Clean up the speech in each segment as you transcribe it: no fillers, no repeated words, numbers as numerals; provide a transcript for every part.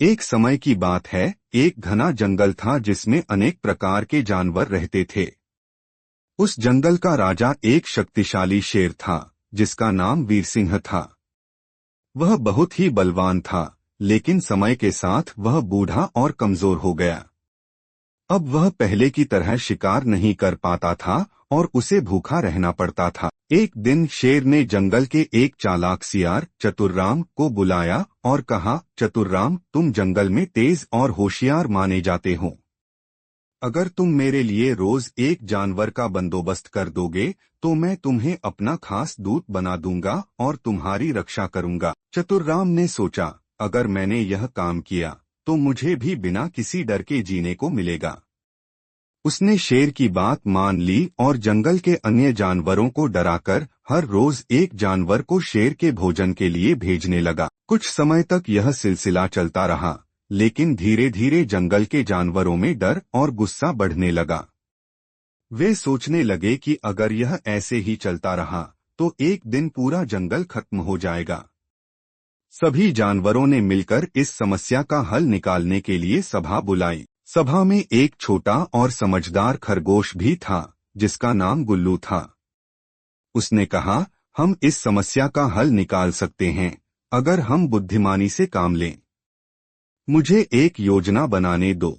एक समय की बात है, एक घना जंगल था जिसमें अनेक प्रकार के जानवर रहते थे। उस जंगल का राजा एक शक्तिशाली शेर था, जिसका नाम वीरसिंह था। वह बहुत ही बलवान था, लेकिन समय के साथ वह बूढ़ा और कमजोर हो गया। अब वह पहले की तरह शिकार नहीं कर पाता था और उसे भूखा रहना पड़ता था। एक दिन शेर ने जंगल के एक चालाक सियार चतुर्राम को बुलाया और कहा, चतुर्राम, तुम जंगल में तेज और होशियार माने जाते हो। अगर तुम मेरे लिए रोज एक जानवर का बंदोबस्त कर दोगे तो मैं तुम्हें अपना खास दूत बना दूंगा और तुम्हारी रक्षा करूंगा। चतुर्राम ने सोचा, अगर मैंने यह काम किया तो मुझे भी बिना किसी डर के जीने को मिलेगा। उसने शेर की बात मान ली और जंगल के अन्य जानवरों को डराकर हर रोज एक जानवर को शेर के भोजन के लिए भेजने लगा। कुछ समय तक यह सिलसिला चलता रहा, लेकिन धीरे धीरे जंगल के जानवरों में डर और गुस्सा बढ़ने लगा। वे सोचने लगे कि अगर यह ऐसे ही चलता रहा तो एक दिन पूरा जंगल खत्म हो जाएगा। सभी जानवरों ने मिलकर इस समस्या का हल निकालने के लिए सभा बुलाई। सभा में एक छोटा और समझदार खरगोश भी था, जिसका नाम गुल्लू था। उसने कहा, हम इस समस्या का हल निकाल सकते हैं अगर हम बुद्धिमानी से काम लें। मुझे एक योजना बनाने दो।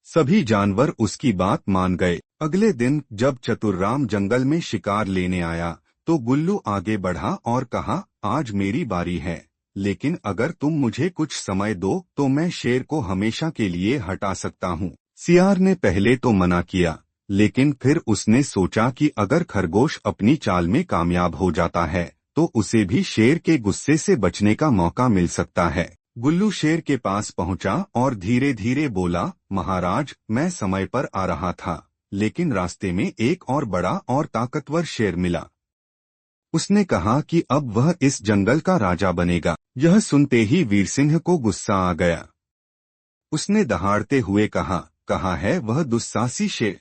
सभी जानवर उसकी बात मान गए। अगले दिन जब चतुर्राम जंगल में शिकार लेने आया तो गुल्लू आगे बढ़ा और कहा, आज मेरी बारी है, लेकिन अगर तुम मुझे कुछ समय दो तो मैं शेर को हमेशा के लिए हटा सकता हूँ। सियार ने पहले तो मना किया, लेकिन फिर उसने सोचा कि अगर खरगोश अपनी चाल में कामयाब हो जाता है तो उसे भी शेर के गुस्से से बचने का मौका मिल सकता है। गुल्लू शेर के पास पहुंचा और धीरे धीरे बोला, महाराज, मैं समय पर आ रहा था, लेकिन रास्ते में एक और बड़ा और ताकतवर शेर मिला। उसने कहा कि अब वह इस जंगल का राजा बनेगा। यह सुनते ही वीरसिंह को गुस्सा आ गया। उसने दहाड़ते हुए कहा, कहाँ है वह दुस्साहसी शेर?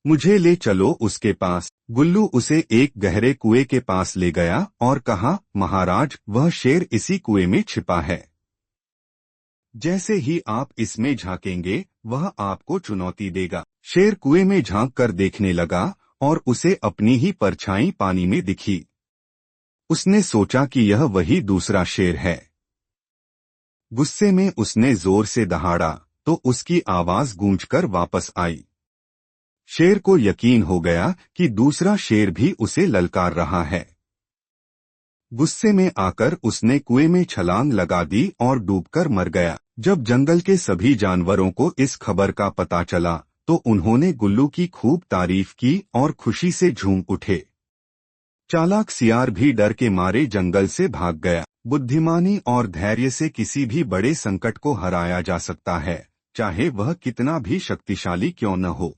मुझे ले चलो उसके पास। गुल्लू उसे एक गहरे कुएं के पास ले गया और कहा, महाराज, वह शेर इसी कुएं में छिपा है। जैसे ही आप इसमें झांकेंगे वह आपको चुनौती देगा। शेर कुएं में झांक कर देखने लगा और उसे अपनी ही परछाई पानी में दिखी। उसने सोचा कि यह वही दूसरा शेर है। गुस्से में उसने जोर से दहाड़ा तो उसकी आवाज गूंजकर वापस आई। शेर को यकीन हो गया कि दूसरा शेर भी उसे ललकार रहा है। गुस्से में आकर उसने कुएं में छलांग लगा दी और डूबकर मर गया। जब जंगल के सभी जानवरों को इस खबर का पता चला तो उन्होंने गुल्लू की खूब तारीफ की और खुशी से झूम उठे। चालाक सियार भी डर के मारे जंगल से भाग गया। बुद्धिमानी और धैर्य से किसी भी बड़े संकट को हराया जा सकता है, चाहे वह कितना भी शक्तिशाली क्यों न हो।